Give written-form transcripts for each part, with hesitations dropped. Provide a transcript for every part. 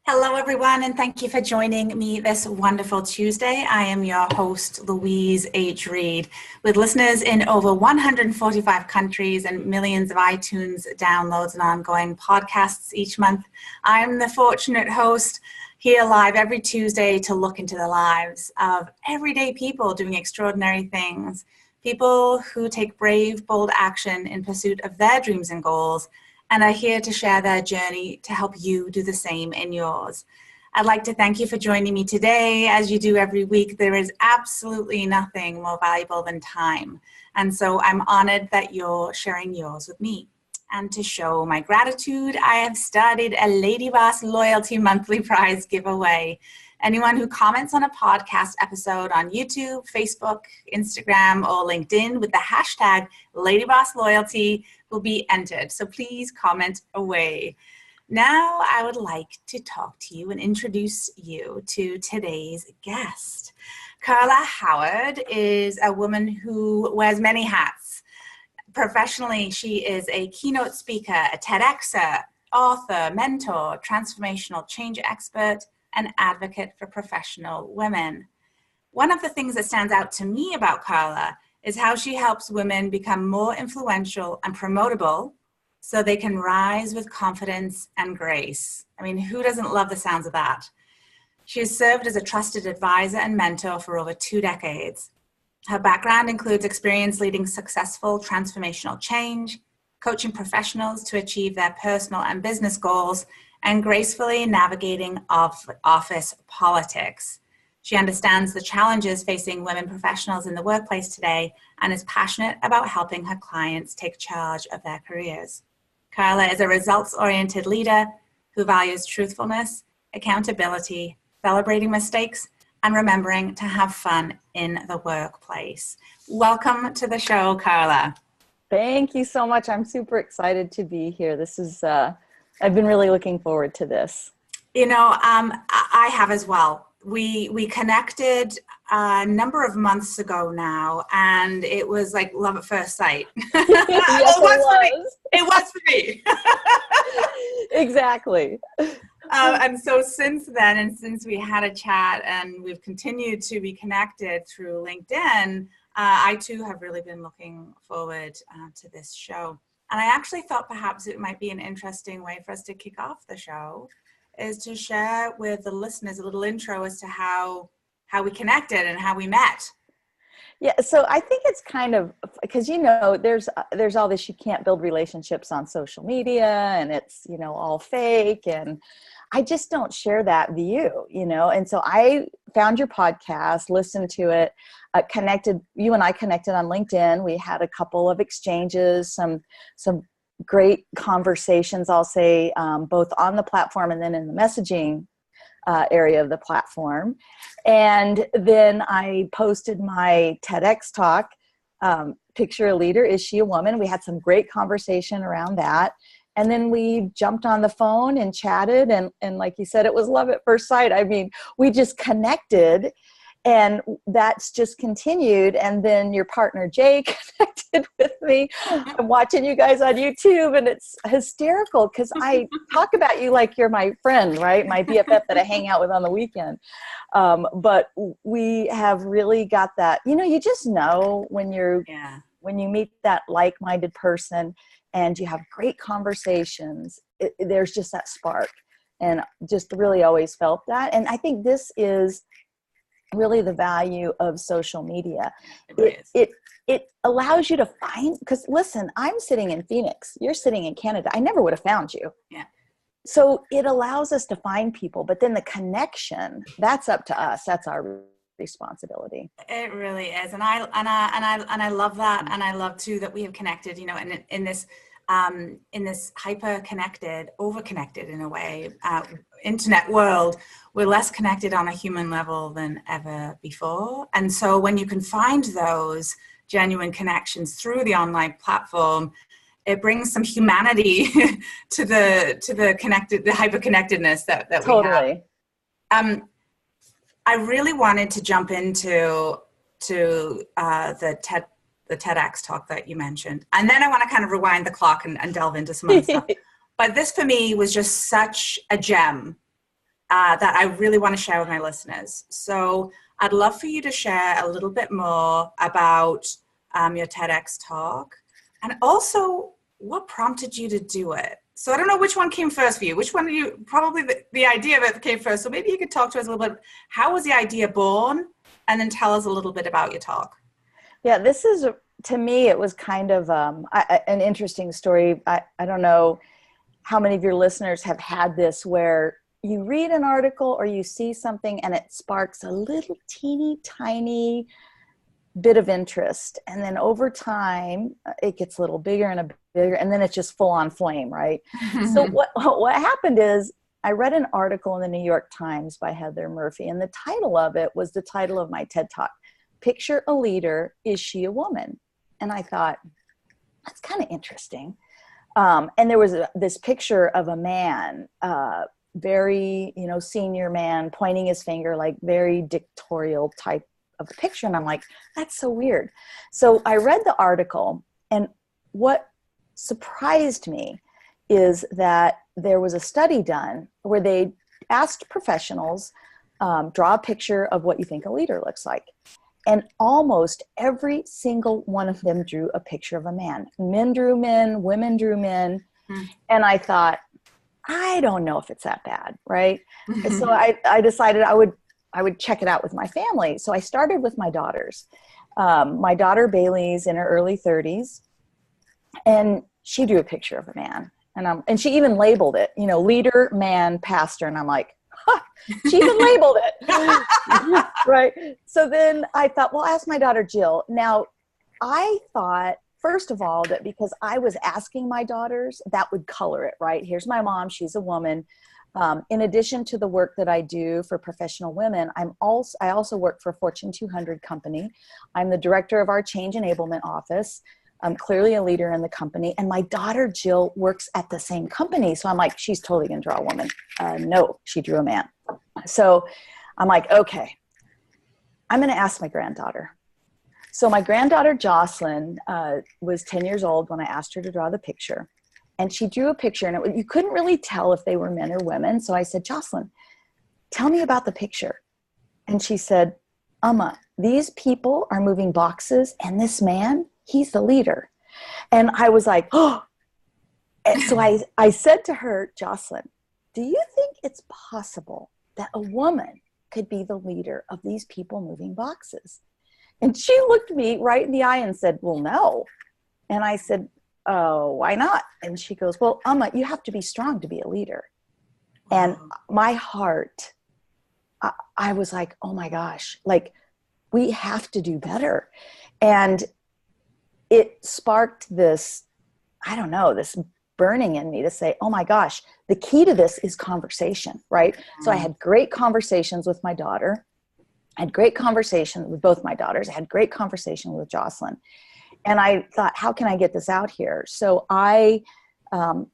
Hello, everyone, and thank you for joining me this wonderful Tuesday. I am your host, Louise H. Reed, with listeners in over 145 countries and millions of iTunes downloads and ongoing podcasts each month. I'm the fortunate host here live every Tuesday to look into the lives of everyday people doing extraordinary things, people who take brave, bold action in pursuit of their dreams and goals, and are here to share their journey to help you do the same in yours. I'd like to thank you for joining me today. As you do every week, there is absolutely nothing more valuable than time. And so I'm honored that you're sharing yours with me. And to show my gratitude, I have started a Lady Boss Loyalty Monthly Prize giveaway. Anyone who comments on a podcast episode on YouTube, Facebook, Instagram, or LinkedIn with the hashtag LadyBossLoyalty will be entered. So please comment away. Now I would like to talk to you and introduce you to today's guest. Carla Howard is a woman who wears many hats. Professionally, she is a keynote speaker, a TEDx-er, author, mentor, transformational change expert, and advocate for professional women. One of the things that stands out to me about Carla is how she helps women become more influential and promotable so they can rise with confidence and grace. I mean, who doesn't love the sounds of that? She has served as a trusted advisor and mentor for over 2 decades. Her background includes experience leading successful transformational change, coaching professionals to achieve their personal and business goals, and gracefully navigating office politics. She understands the challenges facing women professionals in the workplace today and is passionate about helping her clients take charge of their careers. Carla is a results-oriented leader who values truthfulness, accountability, celebrating mistakes, and remembering to have fun in the workplace. Welcome to the show, Carla. Thank you so much. I'm super excited to be here. This is I've been really looking forward to this. You know, I have as well. We connected a number of months ago now, and it was like love at first sight. Yes, It was for me. Exactly. And so since then, and since we had a chat and we've continued to be connected through LinkedIn, I too have really been looking forward to this show. And I actually thought perhaps it might be an interesting way for us to kick off the show is to share with the listeners a little intro as to how we connected and how we met. Yeah, so I think it's kind of, because, you know, there's all this, you can't build relationships on social media and it's, you know, all fake. And I just don't share that view, you know. And so I found your podcast, listened to it, you and I connected on LinkedIn. We had a couple of exchanges, some great conversations, I'll say, both on the platform and then in the messaging area of the platform. And then I posted my TEDx Talk, Picture a Leader, Is She a Woman? We had some great conversation around that. And then we jumped on the phone and chatted. And like you said, it was love at first sight. I mean, we just connected. And that's just continued. And then your partner, Jay, connected with me. I'm watching you guys on YouTube, and it's hysterical because I talk about you like you're my friend, right? My BFF that I hang out with on the weekend. But we have really got that, you know, you just know when you meet that like-minded person and you have great conversations, there's just that spark. And just really always felt that. And I think this is really the value of social media. It allows you to find, because listen, I'm sitting in Phoenix, you're sitting in Canada. I never would have found you. Yeah. So it allows us to find people, but then the connection, that's up to us. That's our responsibility. It really is. And I love that. And I love too that we have connected, you know, in this hyper connected, over connected in a way, internet world, we're less connected on a human level than ever before. And so when you can find those genuine connections through the online platform, it brings some humanity to the hyper connectedness that Totally. we have. I really wanted to jump into the TEDx talk that you mentioned. And then I want to kind of rewind the clock and delve into some other stuff. But this for me was just such a gem that I really want to share with my listeners. So I'd love for you to share a little bit more about your TEDx talk, and also what prompted you to do it. So I don't know which one came first for you. Which one probably the idea of it came first. So maybe you could talk to us a little bit. How was the idea born? And then tell us a little bit about your talk. Yeah, this is, to me, it was kind of an interesting story. I don't know how many of your listeners have had this, where you read an article or you see something and it sparks a little teeny tiny bit of interest. And then over time, it gets a little bigger and bigger, and then it's just full on flame, right? So what happened is, I read an article in the New York Times by Heather Murphy, and the title of it was the title of my TED Talk, Picture a Leader, Is She a Woman? And I thought, that's kind of interesting. And there was this picture of a man, very, senior man, pointing his finger, like very dictatorial type of a picture. And I'm like, that's so weird. So I read the article, and what surprised me is that there was a study done where they asked professionals, draw a picture of what you think a leader looks like. And almost every single one of them drew a picture of a man. Men drew men, women drew men. And I thought, I don't know if it's that bad, right? So I decided I would check it out with my family. So I started with my daughters. My daughter Bailey's in her early 30s, and she drew a picture of a man. And she even labeled it, leader, man, pastor. And I'm like, she even labeled it. Right. So then I thought, well, ask my daughter Jill. Now, I thought, first of all, that because I was asking my daughters, that would color it, right? Here's my mom. She's a woman. In addition to the work that I do for professional women, I also work for a Fortune 200 company. I'm the director of our Change Enablement Office. I'm clearly a leader in the company. And my daughter, Jill, works at the same company. So I'm like, she's totally going to draw a woman. No, she drew a man. So I'm like, okay, I'm going to ask my granddaughter. So my granddaughter, Jocelyn, was 10 years old when I asked her to draw the picture. And she drew a picture, and you couldn't really tell if they were men or women. So I said, Jocelyn, tell me about the picture. And she said, these people are moving boxes, and this man, he's the leader. And I was like, oh. And so I said to her, Jocelyn, do you think it's possible that a woman could be the leader of these people moving boxes? And she looked me right in the eye and said, well, no. And I said, oh, why not? And she goes, well, you have to be strong to be a leader. And my heart, I was like, oh my gosh, like, we have to do better. And it sparked this, I don't know, this burning in me to say, oh my gosh, the key to this is conversation, right? So I had great conversations with my daughter. I had great conversation with both my daughters. I had great conversation with Jocelyn. And I thought, how can I get this out here? So I,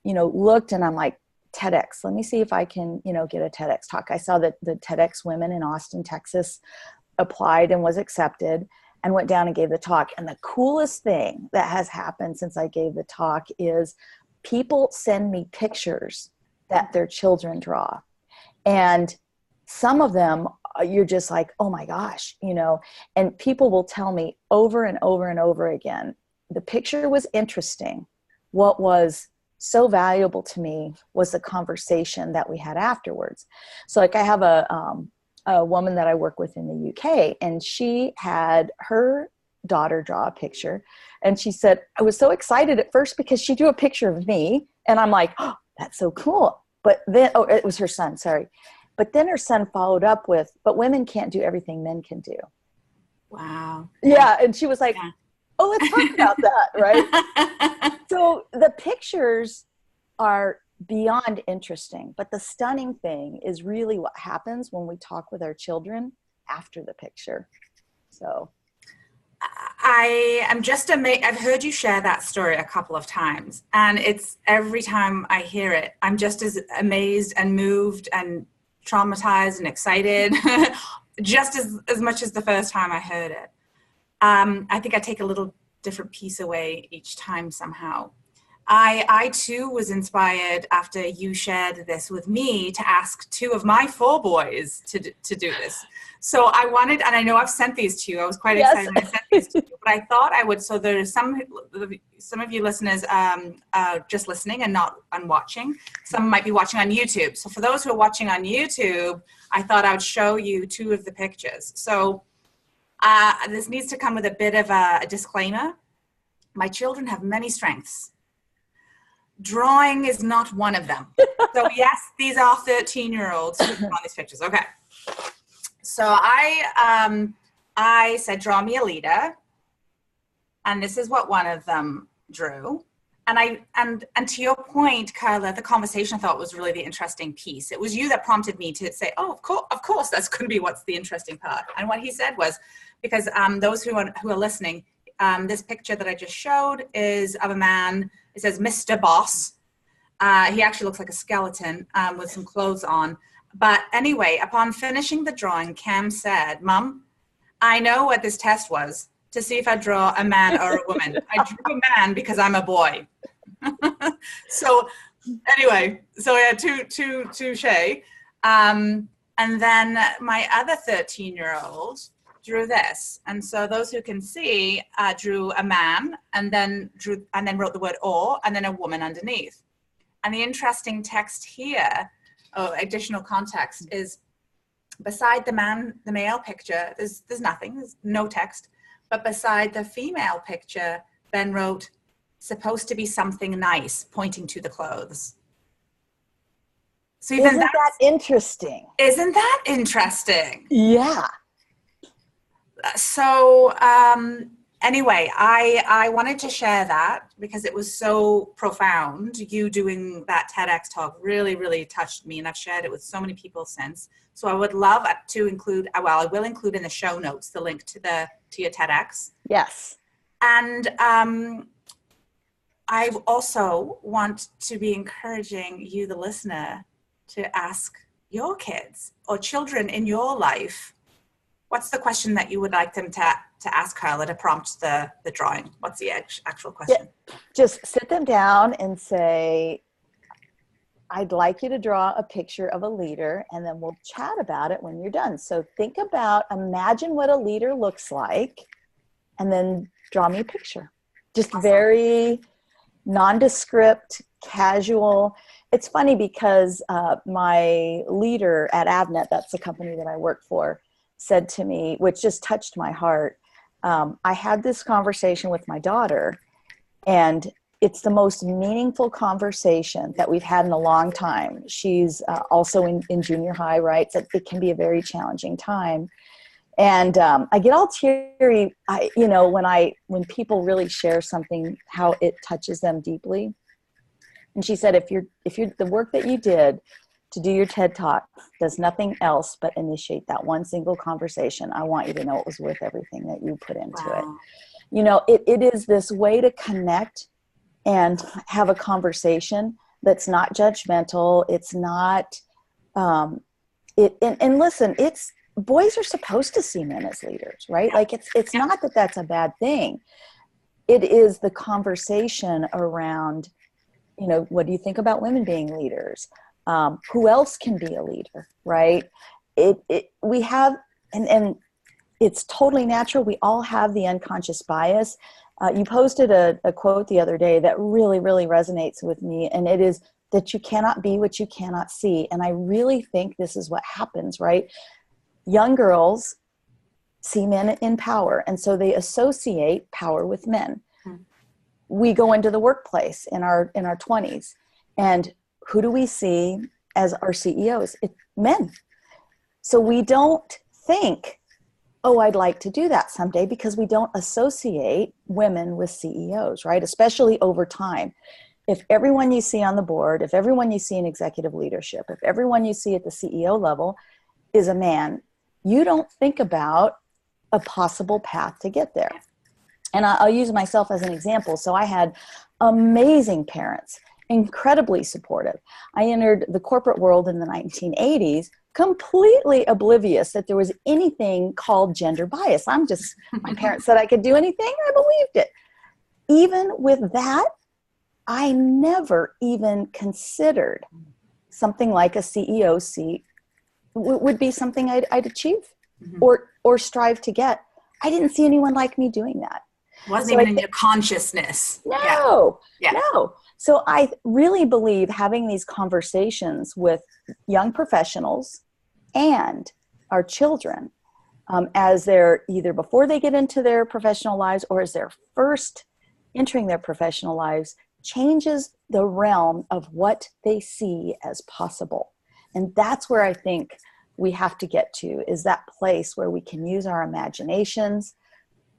looked, and I'm like, TEDx, let me see if I can, get a TEDx talk. I saw that the TEDx women in Austin, Texas applied and was accepted, and went down and gave the talk. And the coolest thing that has happened since I gave the talk is people send me pictures that their children draw. And some of them, you're just like, oh my gosh, and people will tell me over and over and over again, the picture was interesting. What was so valuable to me was the conversation that we had afterwards. So like, I have a woman that I work with in the UK, and she had her daughter draw a picture. And she said, I was so excited at first because she drew a picture of me. And I'm like, oh, that's so cool. But then, it was her son, sorry. But then her son followed up with, but women can't do everything men can do. Wow. Yeah. And she was like, oh, let's talk about that, right? So the pictures are beyond interesting, but the stunning thing is really what happens when we talk with our children after the picture. So I am just amazed. I've heard you share that story a couple of times, and it's every time I hear it, I'm just as amazed and moved and traumatized and excited, just as much as the first time I heard it. I think I take a little different piece away each time somehow. I too was inspired after you shared this with me to ask 2 of my 4 boys to do this. So I wanted, and I know I've sent these to you. I was quite excited when I sent these to you, but I thought I would. So there's some of you listeners just listening and not watching. Some might be watching on YouTube. So for those who are watching on YouTube, I thought I would show you 2 of the pictures. So this needs to come with a bit of a disclaimer. My children have many strengths. Drawing is not one of them. So yes, these are 13-year-olds who draw these pictures. Okay. So I said, draw me a leader. And this is what one of them drew. And to your point, Carla, the conversation I thought was really the interesting piece. It was you that prompted me to say, oh, of course, that's going to be what's the interesting part. And what he said was, because those who are listening, this picture that I just showed is of a man. It says Mr. Boss. He actually looks like a skeleton with some clothes on. But anyway, upon finishing the drawing, Cam said, Mom, I know what this test was, to see if I draw a man or a woman. I drew a man because I'm a boy. So anyway, so I had touche. And then my other 13-year-old drew this. And so those who can see drew a man and then wrote the word or, and then a woman underneath. And the interesting text here, additional context, is beside the male picture, there's nothing, there's no text. But beside the female picture, Ben wrote, supposed to be something nice, pointing to the clothes. So isn't that interesting? Isn't that interesting? Yeah. So anyway, I wanted to share that because it was so profound. You doing that TEDx talk really, really touched me, and I've shared it with so many people since. So I would love to include, I will include in the show notes the link to your TEDx. Yes. And I also want to be encouraging you, the listener, to ask your kids or children in your life, what's the question that you would like them to ask Carla to prompt the drawing? What's the actual question? Yeah, just sit them down and say, I'd like you to draw a picture of a leader, and then we'll chat about it when you're done. So imagine what a leader looks like, and then draw me a picture. Just awesome. Very nondescript, casual. It's funny because my leader at Avnet, that's the company that I work for, said to me, which just touched my heart. I had this conversation with my daughter, and it's the most meaningful conversation that we've had in a long time. She's also in junior high, right? So it can be a very challenging time. And I get all teary, when people really share something, how it touches them deeply. And she said, if the work that you did to do your TED Talk does nothing else but initiate that one single conversation, I want you to know it was worth everything that you put into it. It is this way to connect and have a conversation that's not judgmental. It's not, and listen, boys are supposed to see men as leaders, right? Like it's not that that's a bad thing. It is the conversation around, what do you think about women being leaders? Who else can be a leader, right? We have, and it's totally natural. We all have the unconscious bias. You posted a quote the other day that really, really resonates with me, and it is that you cannot be what you cannot see. And I really think this is what happens, right? Young girls see men in power, and so they associate power with men. We go into the workplace in our 20s, and who do we see as our CEOs? It's men. So we don't think, oh, I'd like to do that someday, because we don't associate women with CEOs, right? Especially over time. If everyone you see on the board, if everyone you see in executive leadership, if everyone you see at the CEO level is a man, you don't think about a possible path to get there. And I'll use myself as an example. So I had amazing parents, incredibly supportive. I entered the corporate world in the 1980s, completely oblivious that there was anything called gender bias. My parents said I could do anything, I believed it. Even with that, I never even considered something like a CEO seat would be something I'd achieve or strive to get. I didn't see anyone like me doing that. Wasn't even in your consciousness. No. So I really believe having these conversations with young professionals and our children as they're either before they get into their professional lives or as they're first entering their professional lives changes the realm of what they see as possible. And that's where I think we have to get to, is that place where we can use our imaginations,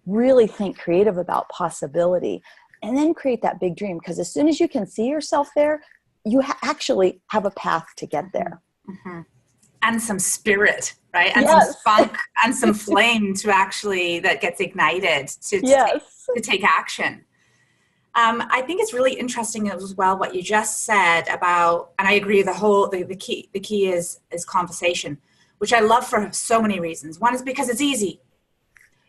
really think creative about possibility, and then create that big dream. Because as soon as you can see yourself there, you actually have a path to get there. Mm-hmm. And some spirit, right? And yes. some spunk and some flame to actually, that gets ignited to take action. I think it's really interesting as well what you just said about, and I agree, the key is conversation, which I love for so many reasons. One is because it's easy.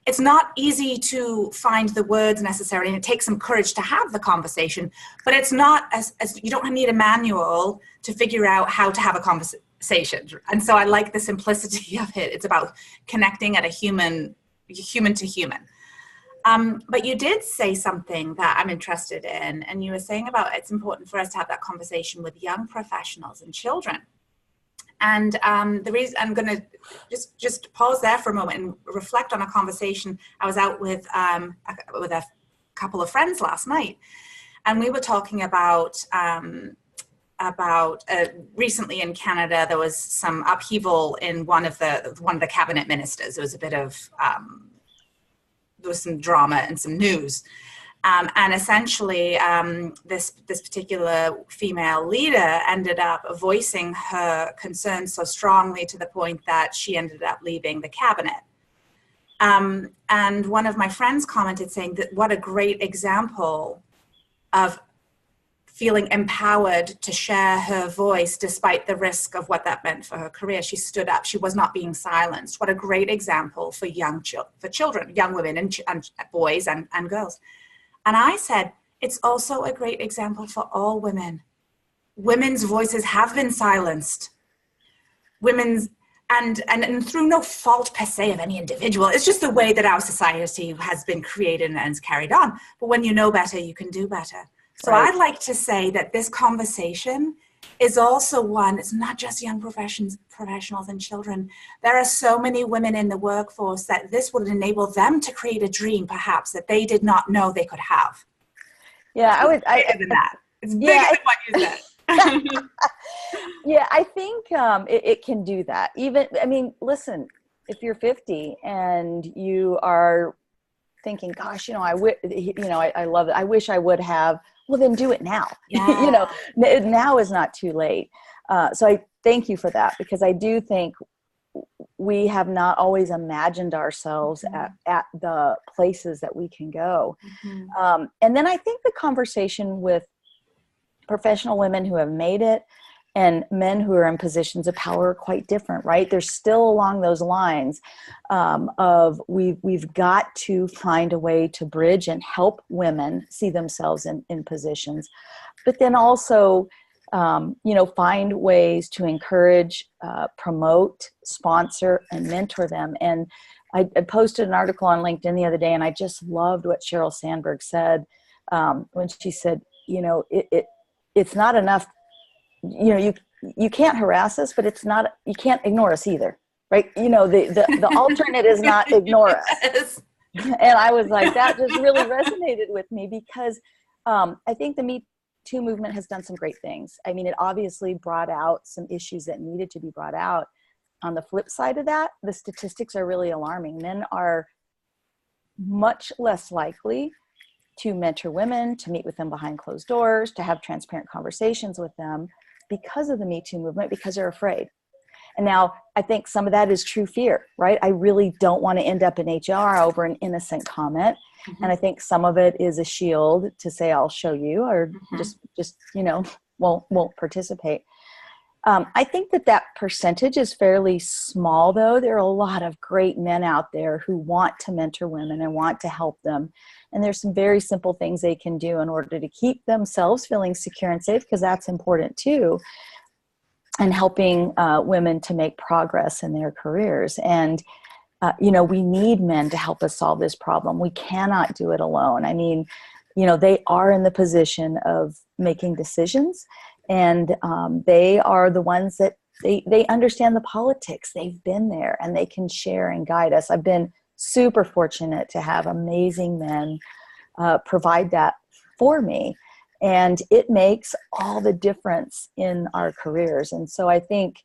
It's not easy to find the words necessarily, and it takes some courage to have the conversation, but it's not as you don't need a manual to figure out how to have a conversation. And so I like the simplicity of it. It's about connecting at a human to human. But you did say something that I'm interested in, and you were saying about it's important for us to have that conversation with young professionals and children. And the reason I'm going to just pause there for a moment and reflect on a conversation. I was out with a couple of friends last night, and we were talking about recently in Canada there was some upheaval in one of the cabinet ministers. There was a bit of there was some drama and some news. And essentially, this particular female leader ended up voicing her concerns so strongly to the point that she ended up leaving the cabinet. And one of my friends commented saying that what a great example of feeling empowered to share her voice despite the risk of what that meant for her career. She stood up. She was not being silenced. What a great example for children, young women and boys and girls. And I said, it's also a great example for all women. Women's voices have been silenced. And through no fault per se of any individual. It's just the way that our society has been created and is carried on. But when you know better, you can do better. So right. I'd like to say that this conversation is also one, it's not just young professionals and children. There are so many women in the workforce that this would enable them to create a dream, perhaps, that they did not know they could have. Yeah, it's bigger than that. It's bigger than what you said. Yeah, I think it can do that. Even, I mean, listen, if you're 50 and you are thinking, gosh, I love it. I wish I would have. Well, then do it now. Yeah. Now is not too late. So I thank you for that, because I do think we have not always imagined ourselves at the places that we can go. Mm-hmm. And then I think the conversation with professional women who have made it and men who are in positions of power are quite different, right? They're still along those lines of we've got to find a way to bridge and help women see themselves in positions, but then also, find ways to encourage, promote, sponsor, and mentor them. And I posted an article on LinkedIn the other day, and I just loved what Sheryl Sandberg said when she said, it's not enough. You can't harass us, but you can't ignore us either, right? The alternate is not ignore us. Yes. And I was like, that just really resonated with me, because I think the Me Too movement has done some great things. I mean, it obviously brought out some issues that needed to be brought out. On the flip side of that, the statistics are really alarming. Men are much less likely to mentor women, to meet with them behind closed doors, to have transparent conversations with them, because of the Me Too movement, because they're afraid. And now I think some of that is true fear, right? I really don't want to end up in HR over an innocent comment. Mm-hmm. And I think some of it is a shield to say, I'll show you, or just won't participate. I think that percentage is fairly small, though. There are a lot of great men out there who want to mentor women and want to help them. And there's some very simple things they can do in order to keep themselves feeling secure and safe, because that's important too, and helping women to make progress in their careers. And, we need men to help us solve this problem. We cannot do it alone. I mean, they are in the position of making decisions, and they are the ones that they understand the politics. They've been there, and they can share and guide us. I've been super fortunate to have amazing men provide that for me, and it makes all the difference in our careers. And so I think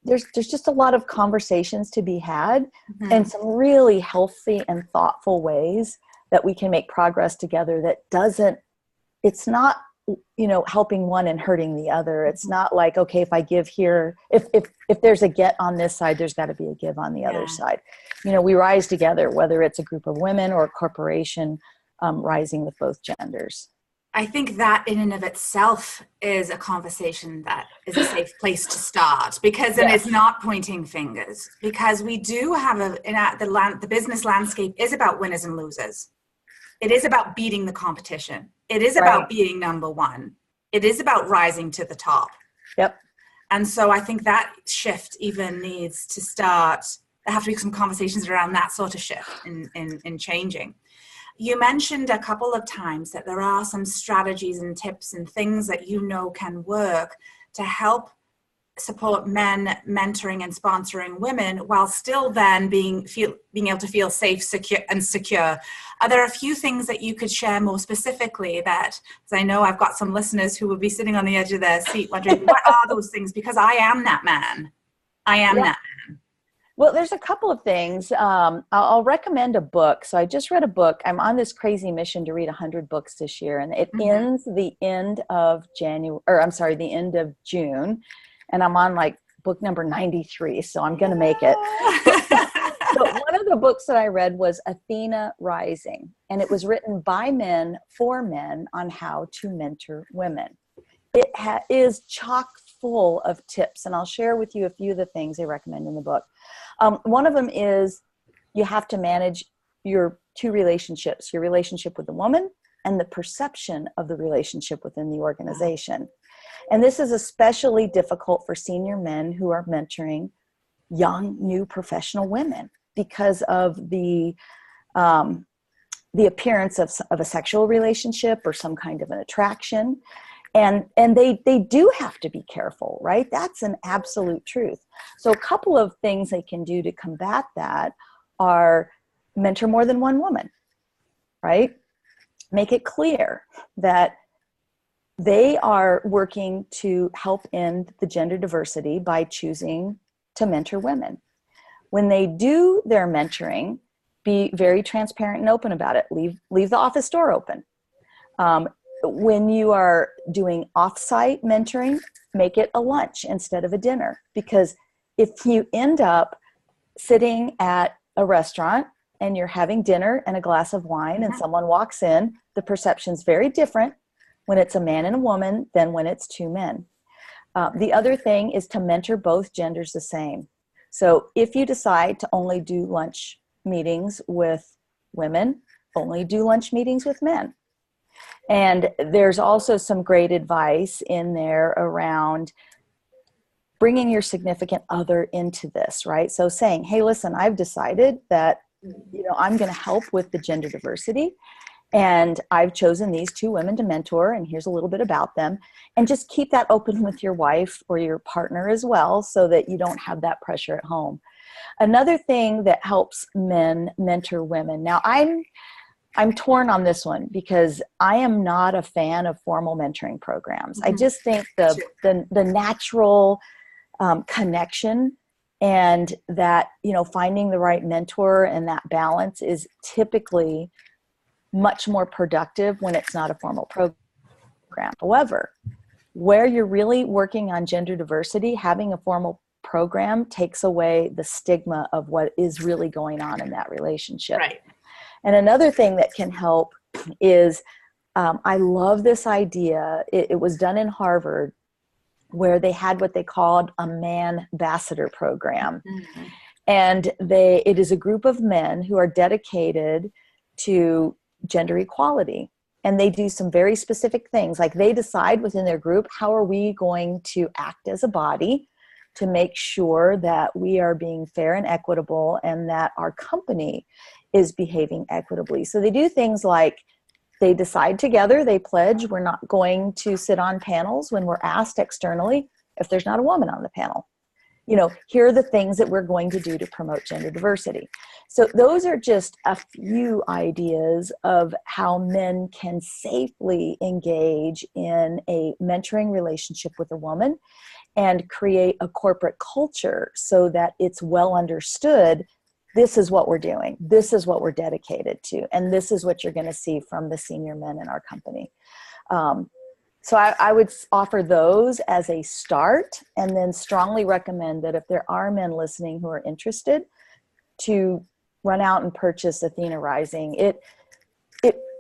there's just a lot of conversations to be had, and some really healthy and thoughtful ways that we can make progress together it's not, helping one and hurting the other. It's not like, okay, if I give here, if there's a get on this side, there's got to be a give on the other side. We rise together, whether it's a group of women or a corporation rising with both genders. I think that in and of itself is a conversation that is a safe place to start, because then it's not pointing fingers, because we do have the business landscape is about winners and losers. It is about beating the competition. It is about being number one. It is about rising to the top. Yep. And so I think that shift even needs to start. There have to be some conversations around that sort of shift in changing. You mentioned a couple of times that there are some strategies and tips and things that can work to help support men mentoring and sponsoring women while still then being able to feel safe, secure. Are there a few things that you could share more specifically because I know I've got some listeners who will be sitting on the edge of their seat wondering, what are those things? Because I am that man. I am that man. Well, there's a couple of things. I'll recommend a book. So I just read a book. I'm on this crazy mission to read 100 books this year, and it ends the end of the end of June. And I'm on book number 93, so I'm going to make it. But one of the books that I read was Athena Rising, and it was written by men for men on how to mentor women. It is chock full of tips, and I'll share with you a few of the things they recommend in the book. One of them is you have to manage your two relationships, your relationship with the woman and the perception of the relationship within the organization. And this is especially difficult for senior men who are mentoring young, new professional women because of the appearance of a sexual relationship or some kind of an attraction. And they do have to be careful, right? That's an absolute truth. So a couple of things they can do to combat that are mentor more than one woman, right? Make it clear that they are working to help end the gender diversity by choosing to mentor women. When they do their mentoring, be very transparent and open about it. Leave the office door open. When you are doing off-site mentoring, make it a lunch instead of a dinner. Because if you end up sitting at a restaurant and you're having dinner and a glass of wine and someone walks in, the perception's very different when it's a man and a woman than when it's two men. The other thing is to mentor both genders the same. So if you decide to only do lunch meetings with women, only do lunch meetings with men. And there's also some great advice in there around bringing your significant other into this, right? So saying, hey, listen, I've decided that, I'm going to help with the gender diversity. And I've chosen these two women to mentor, and here's a little bit about them. And just keep that open with your wife or your partner as well, so that you don't have that pressure at home. Another thing that helps men mentor women. Now, I'm torn on this one because I am not a fan of formal mentoring programs. I just think the natural connection and that, finding the right mentor and that balance is typically much more productive when it's not a formal program. However, where you're really working on gender diversity, having a formal program takes away the stigma of what is really going on in that relationship. Right. And another thing that can help is, I love this idea. It was done in Harvard, where they had what they called a man ambassador program. Mm-hmm. And it is a group of men who are dedicated to gender equality. And they do some very specific things. Like they decide within their group, how are we going to act as a body to make sure that we are being fair and equitable and that our company is behaving equitably. So they do things like they decide together, they pledge, we're not going to sit on panels when we're asked externally if there's not a woman on the panel. You know, here are the things that we're going to do to promote gender diversity. So those are just a few ideas of how men can safely engage in a mentoring relationship with a woman and create a corporate culture so that it's well understood. This is what we're doing. This is what we're dedicated to. And this is what you're going to see from the senior men in our company. So I would offer those as a start, and then strongly recommend that if there are men listening who are interested, to run out and purchase Athena Rising.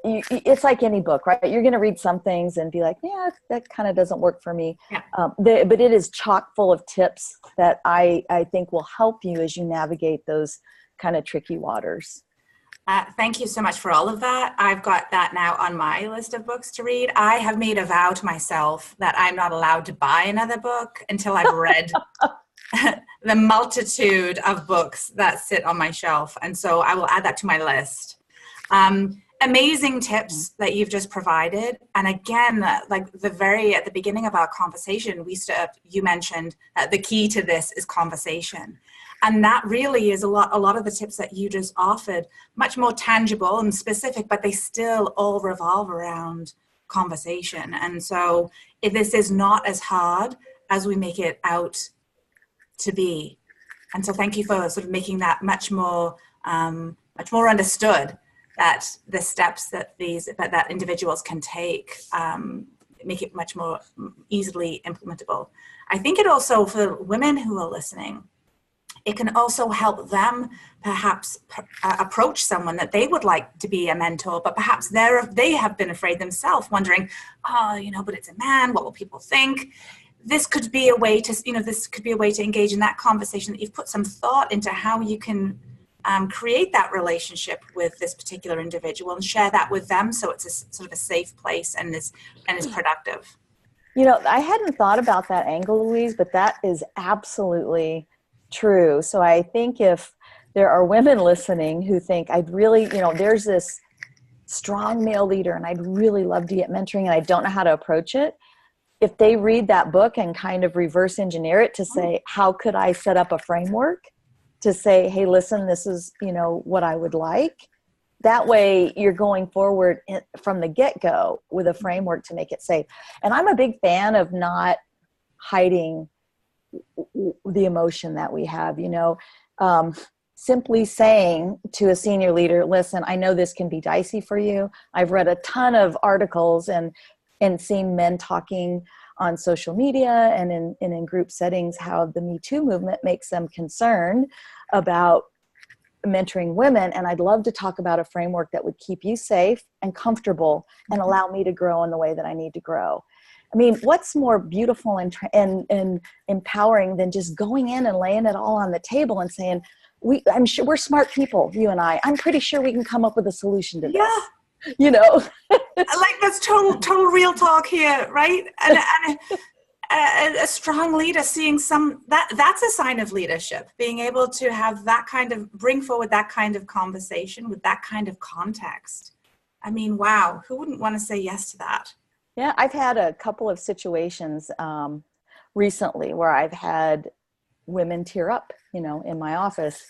It's like any book, right? You're going to read some things and be like, yeah, that kind of doesn't work for me. Yeah. But it is chock full of tips that I think will help you as you navigate those kind of tricky waters. Thank you so much for all of that. I've got that now on my list of books to read. I have made a vow to myself that I'm not allowed to buy another book until I've read the multitude of books that sit on my shelf. And so I will add that to my list. Amazing tips that you've just provided. And again, like at the beginning of our conversation, you mentioned the key to this is conversation. And that really is a lot of the tips that you just offered, much more tangible and specific, but they still all revolve around conversation. And so if this is not as hard as we make it out to be. And so thank you for sort of making that much more understood, that the steps that individuals can take make it much more easily implementable. I think it also, for women who are listening, it can also help them perhaps approach someone that they would like to be a mentor, but perhaps they have been afraid themselves, wondering, but it's a man, what will people think? This could be a way to engage in that conversation, that you've put some thought into how you can create that relationship with this particular individual and share that with them, so it's a sort of a safe place and is productive. I hadn't thought about that angle, Louise, but that is absolutely true. So I think if there are women listening who think, I'd really, there's this strong male leader and I'd really love to get mentoring and I don't know how to approach it, if they read that book and kind of reverse engineer it to say, how could I set up a framework to say, hey, listen, this is, what I would like. That way you're going forward from the get-go with a framework to make it safe. And I'm a big fan of not hiding the emotion that we have, simply saying to a senior leader, listen, I know this can be dicey for you. I've read a ton of articles and seen men talking on social media and in group settings how the Me Too movement makes them concerned about mentoring women. And I'd love to talk about a framework that would keep you safe and comfortable and allow me to grow in the way that I need to grow. I mean, what's more beautiful and empowering than just going in and laying it all on the table and saying, I'm sure we're smart people, you and I'm pretty sure we can come up with a solution to this. Like that's total real talk here, right? And a strong leader seeing that's a sign of leadership, being able to have bring forward that kind of conversation with that kind of context. I mean, wow, who wouldn't want to say yes to that? Yeah, I've had a couple of situations recently where I've had women tear up, in my office.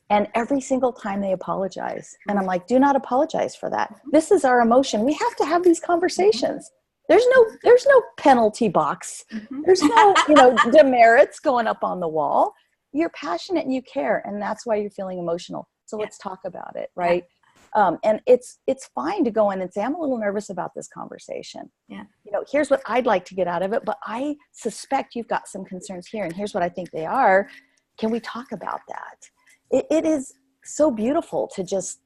And every single time they apologize. And I'm like, do not apologize for that. This is our emotion. We have to have these conversations. There's no penalty box. There's no, demerits going up on the wall. You're passionate and you care. And that's why you're feeling emotional. So let's talk about it, right? And it's fine to go in and say, I'm a little nervous about this conversation. Yeah. Here's what I'd like to get out of it, but I suspect you've got some concerns here, and here's what I think they are. Can we talk about that? It is so beautiful to just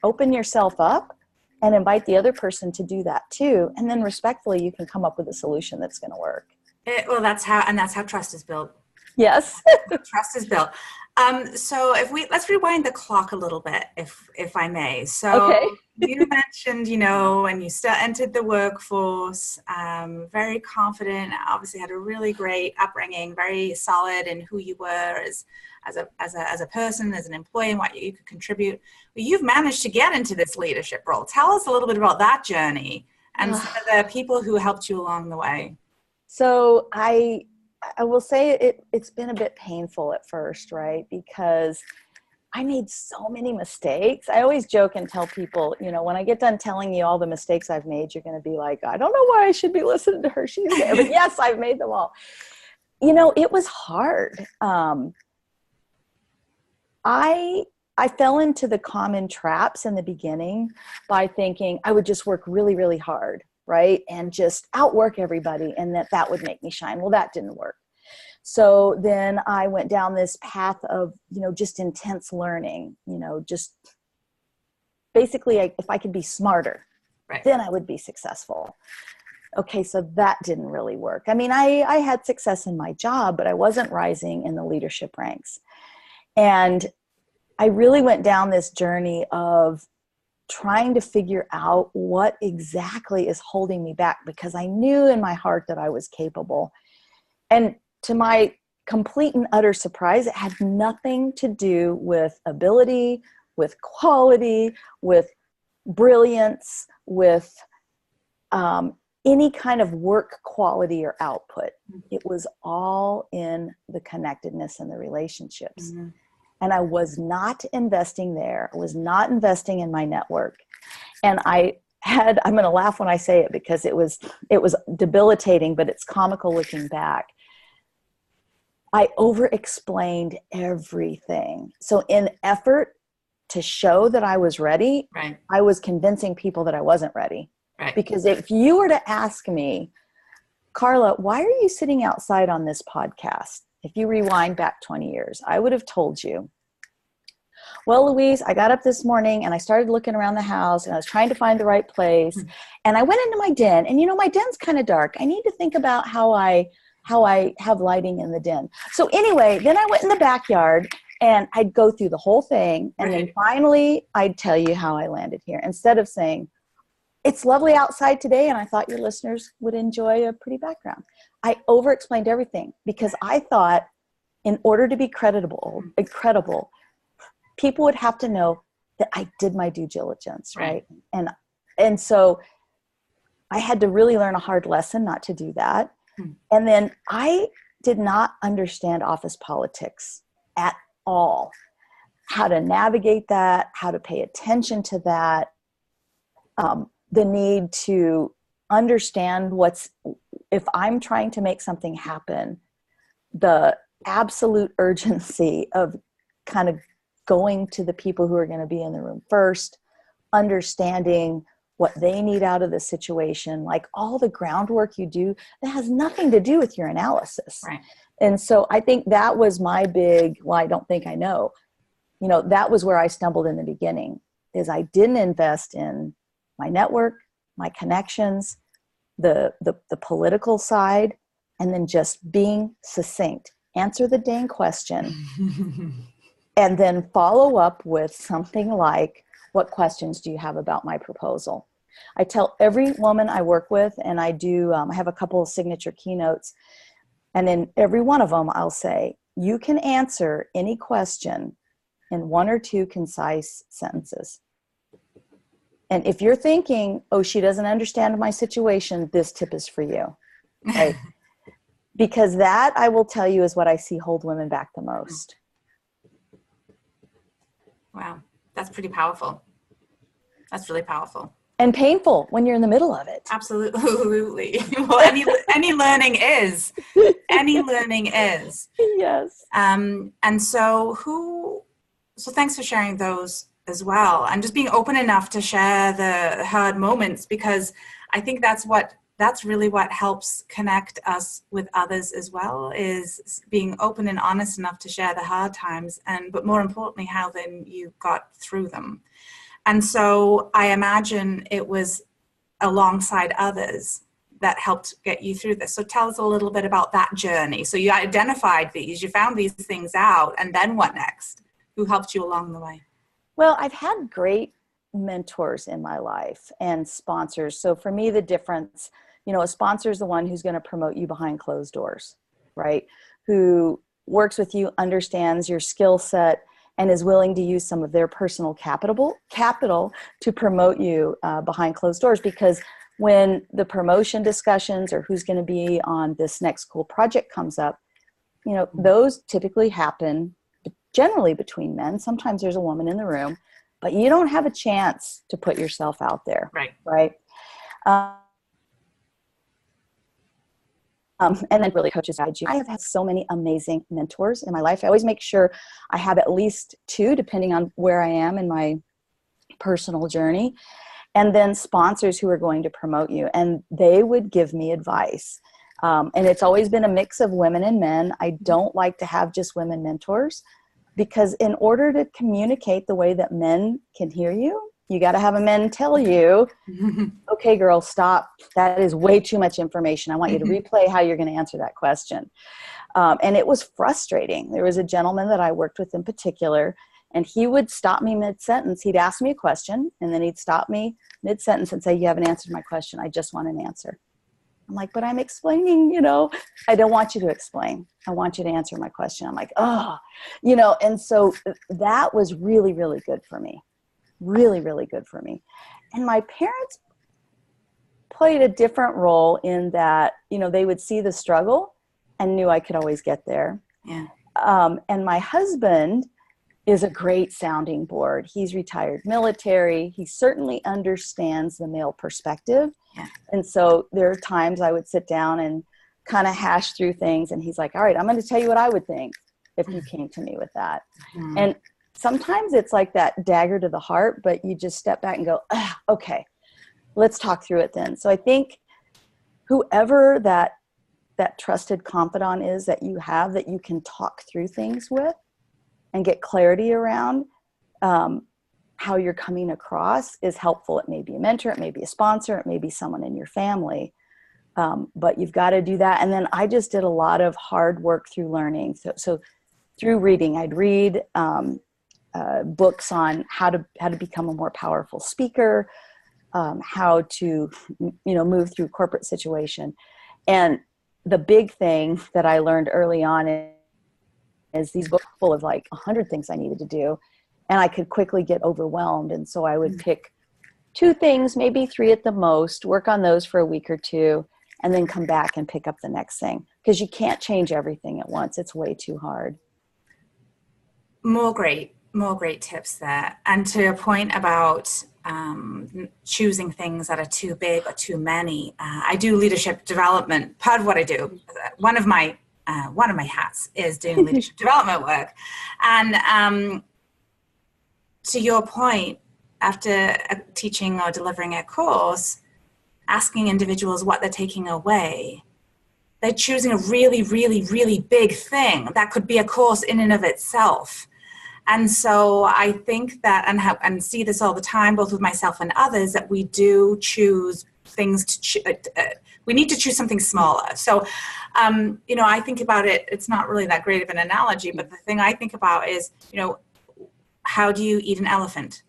open yourself up and invite the other person to do that too. And then respectfully, you can come up with a solution that's going to work. Well, that's how trust is built. Yes. Trust is built. So let's rewind the clock a little bit, if I may. So Okay. you mentioned, when you still entered the workforce, very confident, obviously had a really great upbringing, very solid in who you were as a person, as an employee, and what you could contribute. But you've managed to get into this leadership role. Tell us a little bit about that journey and some of the people who helped you along the way. So I will say it's been a bit painful at first, right? Because I made so many mistakes. I always joke and tell people, when I get done telling you all the mistakes I've made, you're going to be like, I don't know why I should be listening to her. She's there. But yes, I've made them all. It was hard. I fell into the common traps in the beginning by thinking I would just work really, really hard, right? And just outwork everybody, and that would make me shine. Well, that didn't work. So then I went down this path of, just intense learning, just basically if I could be smarter, right, then I would be successful. Okay, so that didn't really work. I mean, I had success in my job, but I wasn't rising in the leadership ranks. And I really went down this journey of trying to figure out what exactly is holding me back, because I knew in my heart that I was capable. And to my complete and utter surprise, it had nothing to do with ability, with quality, with brilliance, with any kind of work quality or output. It was all in the connectedness and the relationships. Mm-hmm. And I was not investing there. I was not investing in my network. And I'm going to laugh when I say it because it was debilitating, but it's comical looking back. I over-explained everything. So in effort to show that I was ready, right, I was convincing people that I wasn't ready. Right. Because if you were to ask me, Carla, why are you sitting outside on this podcast? If you rewind back 20 years, I would have told you, well, Louise, I got up this morning and I started looking around the house and I was trying to find the right place. Mm-hmm. And I went into my den, and my den's kind of dark. I need to think about how I have lighting in the den. So anyway, then I went in the backyard and I'd go through the whole thing. And then finally I'd tell you how I landed here, instead of saying, it's lovely outside today, and I thought your listeners would enjoy a pretty background. I over-explained everything because I thought in order to be credible, people would have to know that I did my due diligence, right? And so I had to really learn a hard lesson not to do that. And then I did not understand office politics at all. How to navigate that, how to pay attention to that, the need to understand if I'm trying to make something happen, the absolute urgency of kind of going to the people who are going to be in the room first, understanding what they need out of the situation, like all the groundwork you do that has nothing to do with your analysis. Right. And so I think that was my I don't think I know, that was where I stumbled in the beginning, is I didn't invest in my network, my connections, the political side, and then just being succinct. Answer the dang question. And then follow up with something like, what questions do you have about my proposal? I tell every woman I work with, and I have a couple of signature keynotes, and in every one of them, I'll say, you can answer any question in 1 or 2 concise sentences. And if you're thinking, oh, she doesn't understand my situation, this tip is for you, right? Because that, I will tell you, is what I see hold women back the most. Wow, that's pretty powerful. That's really powerful. And painful when you're in the middle of it. Absolutely. Well, any learning is. Any learning is. Yes. And so thanks for sharing those as well, and just being open enough to share the hard moments, because I think that's really what helps connect us with others as well, is being open and honest enough to share the hard times, but more importantly, how then you got through them. And so I imagine it was alongside others that helped get you through this. So tell us a little bit about that journey. So you identified these, you found these things out, and then what next? Who helped you along the way? Well, I've had great mentors in my life and sponsors. So for me, the difference, a sponsor is the one who's going to promote you behind closed doors, right? Who works with you, understands your skill set, and is willing to use some of their personal capital to promote you behind closed doors. Because when the promotion discussions or who's going to be on this next cool project comes up, those typically happen generally between men. Sometimes there's a woman in the room, but you don't have a chance to put yourself out there. Right. And then really coaches guide you. I have had so many amazing mentors in my life. I always make sure I have at least 2, depending on where I am in my personal journey. And then sponsors who are going to promote you. And they would give me advice. And it's always been a mix of women and men. I don't like to have just women mentors, because in order to communicate the way that men can hear you, you got to have a man tell you, okay, girl, stop. That is way too much information. I want you to replay how you're going to answer that question. And it was frustrating. There was a gentleman that I worked with in particular, and he would stop me mid-sentence. He'd ask me a question, and then he'd stop me mid-sentence and say, you haven't answered my question. I just want an answer. I'm like, but I'm explaining, I don't want you to explain. I want you to answer my question. I'm like, and so that was really, really good for me. Really, really good for me. And my parents played a different role in that, they would see the struggle and knew I could always get there. Yeah. And my husband is a great sounding board. He's retired military. He certainly understands the male perspective. Yeah. And so there are times I would sit down and kind of hash through things. And he's like, all right, I'm going to tell you what I would think if you came to me with that. Mm-hmm. And sometimes it's like that dagger to the heart, but you just step back and go, okay, let's talk through it then. So I think whoever that trusted confidant is that you have, that you can talk through things with and get clarity around how you're coming across is helpful. It may be a mentor, it may be a sponsor, it may be someone in your family, but you've got to do that. And then I just did a lot of hard work through learning. So through reading, I'd read books on how to become a more powerful speaker, how to move through corporate situation. And the big thing that I learned early on is these books full of like 100 things I needed to do, and I could quickly get overwhelmed. And so I would pick 2 things, maybe 3 at the most, work on those for a week or 2, and then come back and pick up the next thing, because you can't change everything at once. It's way too hard. More great tips there. And to your point about choosing things that are too big or too many, I do leadership development. Part of what I do, one of my hats is doing leadership development work. And to your point, after teaching or delivering a course, asking individuals what they're taking away, they're choosing a really, really, really big thing that could be a course in and of itself. And so I think that, and see this all the time, both with myself and others, that we do choose things we need to choose something smaller. So, I think about it, it's not really that great of an analogy, but the thing I think about is, how do you eat an elephant?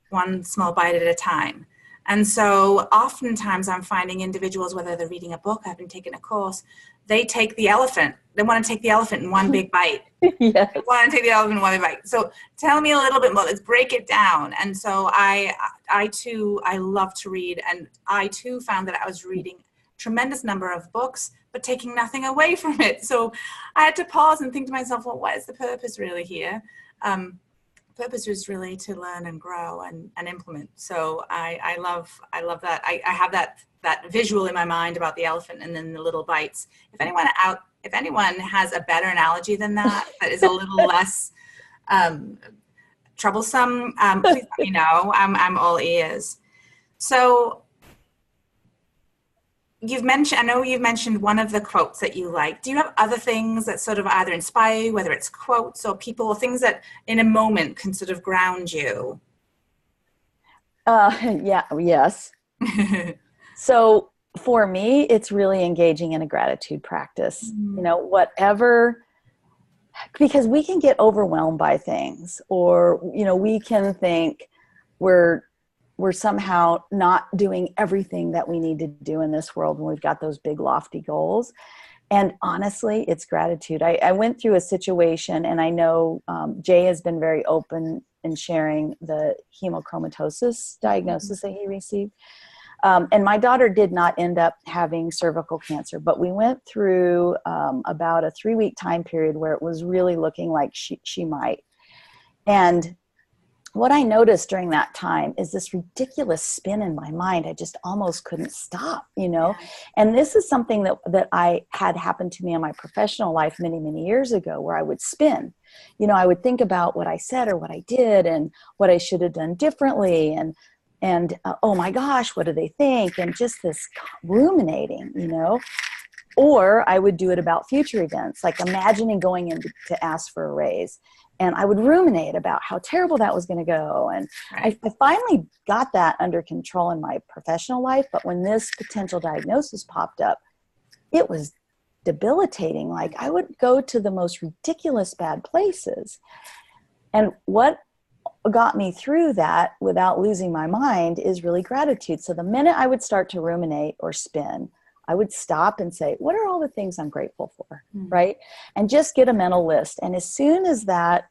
One small bite at a time. And so oftentimes I'm finding individuals, whether they're reading a book, I've been taking a course, they take the elephant. They want to take the elephant in one big bite. Yes. They want to take the elephant in one big bite. So tell me a little bit more. Let's break it down. And so I too love to read. And I too found that I was reading a tremendous number of books, but taking nothing away from it. So I had to pause and think to myself, well, what is the purpose really here? Purpose is really to learn and grow and implement. So I love that. I have that visual in my mind about the elephant and then the little bites. If anyone has a better analogy than that is a little less troublesome, please let me know. I'm all ears. So I know you've mentioned one of the quotes that you like. Do you have other things that sort of either inspire you, whether it's quotes or people or things that in a moment can sort of ground you? Yes. So for me, it's really engaging in a gratitude practice, whatever, because we can get overwhelmed by things, or, we can think we're somehow not doing everything that we need to do in this world when we've got those big lofty goals. And honestly, it's gratitude. I went through a situation, and I know Jay has been very open in sharing the hemochromatosis diagnosis that he received. And my daughter did not end up having cervical cancer, but we went through about a 3-week time period where it was really looking like she might. And what I noticed during that time is this ridiculous spin in my mind. I just almost couldn't stop, And this is something that I had happened to me in my professional life many, many years ago, where I would spin. I would think about what I said or what I did and what I should have done differently. And oh my gosh, what do they think? And just this ruminating, Or I would do it about future events, like imagining going in to ask for a raise. And I would ruminate about how terrible that was going to go. And I finally got that under control in my professional life. But when this potential diagnosis popped up, it was debilitating. Like, I would go to the most ridiculous bad places. And what got me through that without losing my mind is really gratitude. So the minute I would start to ruminate or spin, I would stop and say, what are all the things I'm grateful for, right? And just get a mental list. And as soon as that,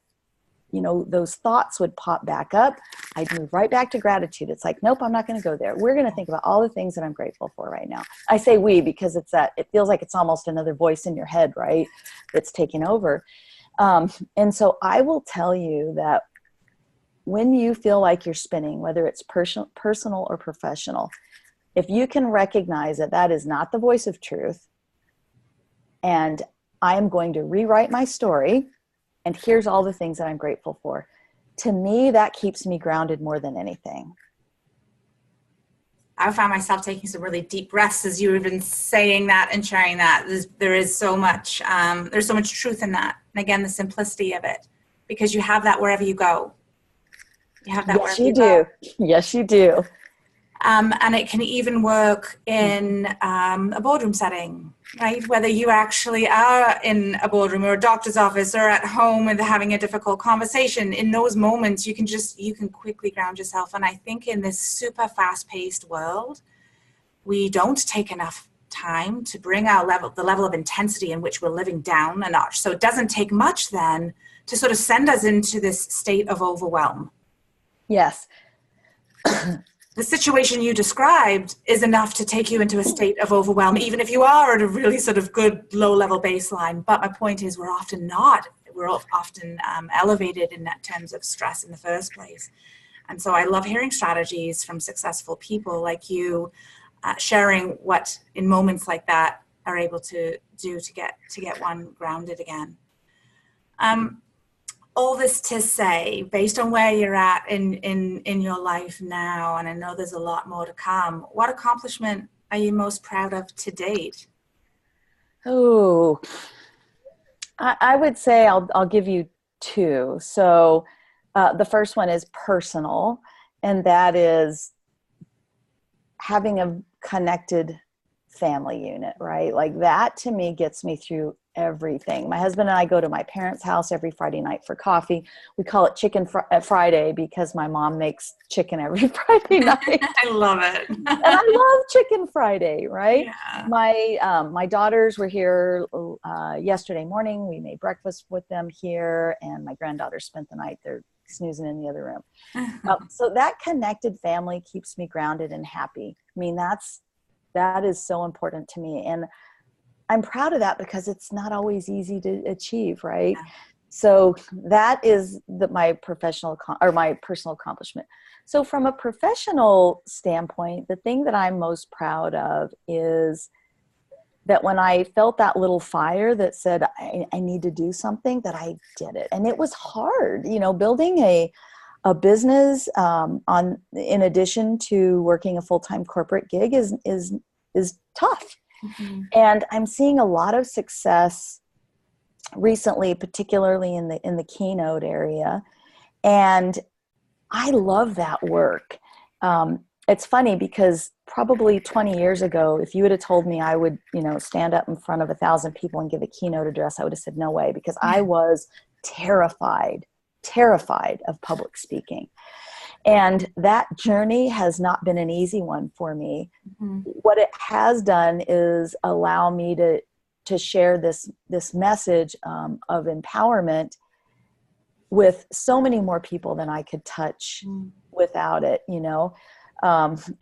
those thoughts would pop back up, I'd move right back to gratitude. It's like, nope, I'm not going to go there. We're going to think about all the things that I'm grateful for right now. I say we because it feels like it's almost another voice in your head, right? That's taking over. And so I will tell you that when you feel like you're spinning, whether it's personal or professional, if you can recognize that that is not the voice of truth, and I am going to rewrite my story, and here's all the things that I'm grateful for, to me, that keeps me grounded more than anything. I found myself taking some really deep breaths as you were even saying that and sharing that. There's so much truth in that. And again, the simplicity of it, because you have that wherever you go. You have that wherever you go. Yes, you do. And it can even work in a boardroom setting, right? Whether you actually are in a boardroom or a doctor's office or at home and having a difficult conversation, in those moments, you can quickly ground yourself. And I think in this super fast-paced world, we don't take enough time to bring the level of intensity in which we're living down a notch. So it doesn't take much then to sort of send us into this state of overwhelm. Yes. The situation you described is enough to take you into a state of overwhelm, even if you are at a really sort of good low-level baseline. But my point is, we're often not. We're often elevated in that terms of stress in the first place. And so I love hearing strategies from successful people like you, sharing what in moments like that are able to do to get one grounded again. All this to say, based on where you're at in your life now, and I know there's a lot more to come, what accomplishment are you most proud of to date? Oh, I would say I'll give you two. So the first one is personal, and that is having a connected family unit, right? Like that to me gets me through everything. My husband and I go to my parents' house every Friday night for coffee. We call it Chicken Friday because my mom makes chicken every Friday night. I love it. And I love Chicken Friday, right? Yeah. My daughters were here yesterday morning. We made breakfast with them here, and my granddaughter spent the night there snoozing in the other room. So that connected family keeps me grounded and happy. I mean, that is so important to me. And I'm proud of that because it's not always easy to achieve, right? Yeah. So that is my personal accomplishment. So from a professional standpoint, the thing that I'm most proud of is that when I felt that little fire that said, I need to do something, that I did it. And it was hard, building a business in addition to working a full-time corporate gig is tough. Mm-hmm. And I'm seeing a lot of success recently, particularly in the Keynote area. And I love that work. it's funny because probably 20 years ago, if you would have told me I would, stand up in front of 1,000 people and give a keynote address, I would have said no way, because I was terrified of public speaking. And that journey has not been an easy one for me. Mm-hmm. What it has done is allow me to share this message of empowerment with so many more people than I could touch without it, and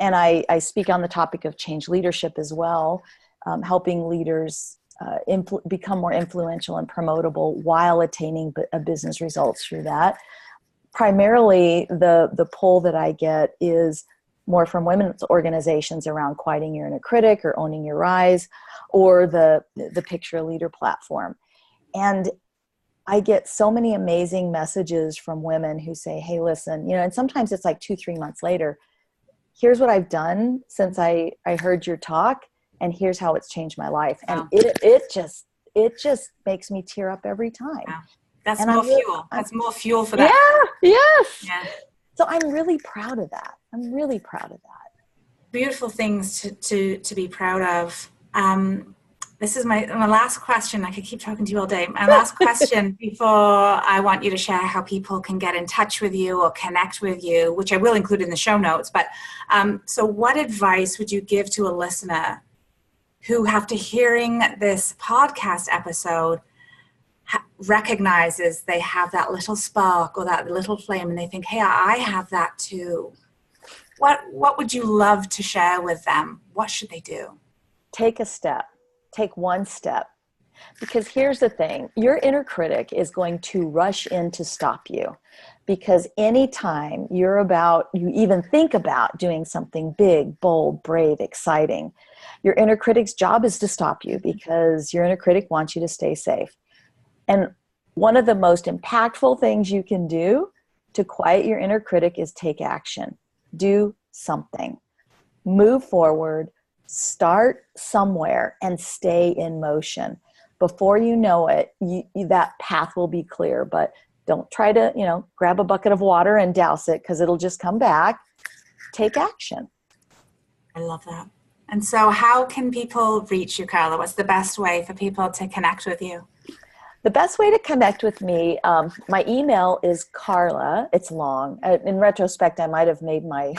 I speak on the topic of change leadership as well, helping leaders become more influential and promotable while attaining business results through that. Primarily, the pull that I get is more from women's organizations around quieting your inner critic or owning your rise, or the Picture a Leader platform. And I get so many amazing messages from women who say, hey, listen, and sometimes it's like 2-3 months later, here's what I've done since I heard your talk, and here's how it's changed my life. And it just makes me tear up every time. Wow. That's more fuel. That's more fuel for that. Yeah, yes. Yeah. So I'm really proud of that. Beautiful things to be proud of. This is my last question. I could keep talking to you all day. My last question before I want you to share how people can get in touch with you or connect with you, which I will include in the show notes. But so what advice would you give to a listener who, after hearing this podcast episode, recognizes they have that little spark or that little flame, and they think, hey, I have that too? What would you love to share with them? What should they do? Take a step. Take one step. Because here's the thing, your inner critic is going to rush in to stop you. Because anytime you even think about doing something big, bold, brave, exciting, your inner critic's job is to stop you, because your inner critic wants you to stay safe. And one of the most impactful things you can do to quiet your inner critic is take action. Do something. Move forward. Start somewhere and stay in motion. Before you know it, that path will be clear. But don't try to, grab a bucket of water and douse it, because it'll just come back. Take action. I love that. And so how can people reach you, Carla? What's the best way for people to connect with you? The best way to connect with me, my email is Carla. It's long. In retrospect, I might have made my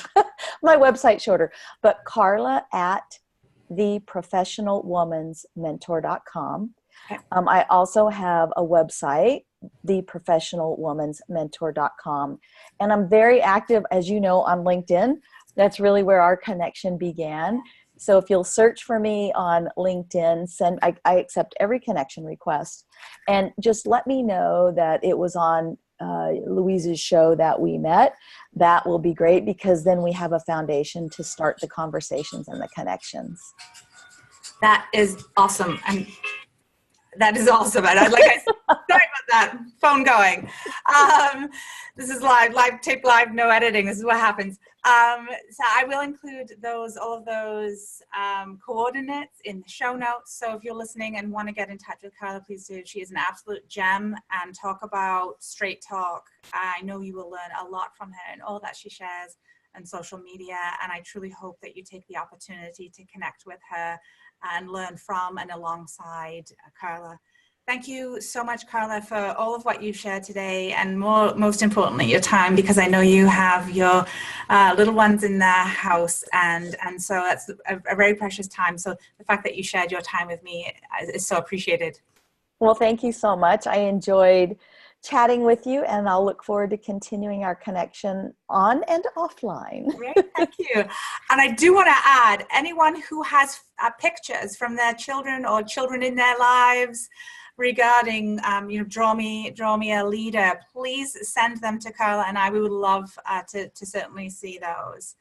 my website shorter, but Carla at theprofessionalwomansmentor.com. Okay. I also have a website, theprofessionalwomansmentor.com. And I'm very active, as you know, on LinkedIn. That's really where our connection began. So if you'll search for me on LinkedIn, I accept every connection request, and just let me know that it was on Louise's show that we met. That will be great, because then we have a foundation to start the conversations and the connections. That is awesome. And that is awesome. And sorry about that phone going. This is live, tape live, no editing. This is what happens. So I will include all of those coordinates in the show notes. So if you're listening and want to get in touch with Carla, please do. She is an absolute gem, and talk about straight talk. I know you will learn a lot from her and all that she shares on social media. And I truly hope that you take the opportunity to connect with her and learn from and alongside Carla. Thank you so much, Carla, for all of what you've shared today, and most importantly, your time, because I know you have your little ones in the house, and so that's a very precious time. So the fact that you shared your time with me is so appreciated. Well, thank you so much. I enjoyed chatting with you, and I'll look forward to continuing our connection on and offline. Great, thank you. And I do want to add, anyone who has pictures from their children or children in their lives regarding, draw me a leader, please send them to Carla and I. We would love to certainly see those.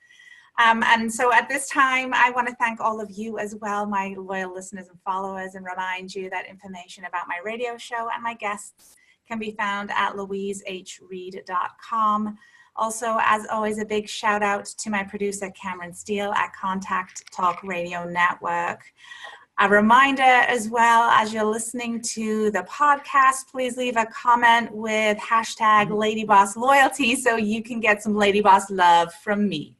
And so at this time, I want to thank all of you as well, my loyal listeners and followers, and remind you that information about my radio show and my guests can be found at louisehreed.com. Also, as always, a big shout out to my producer, Cameron Steele at Contact Talk Radio Network. A reminder as well, as you're listening to the podcast, please leave a comment with hashtag LadyBossLoyalty so you can get some Lady Boss love from me.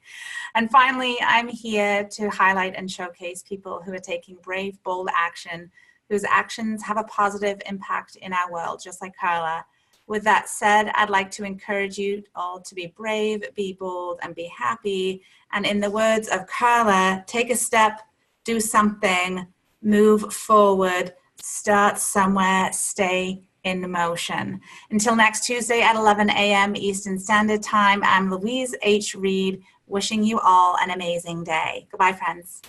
And finally, I'm here to highlight and showcase people who are taking brave, bold action, whose actions have a positive impact in our world, just like Carla. With that said, I'd like to encourage you all to be brave, be bold, and be happy. And in the words of Carla, take a step, do something, move forward, start somewhere, stay in motion. Until next Tuesday at 11 a.m. Eastern Standard Time, I'm Louise H. Reed, wishing you all an amazing day. Goodbye, friends.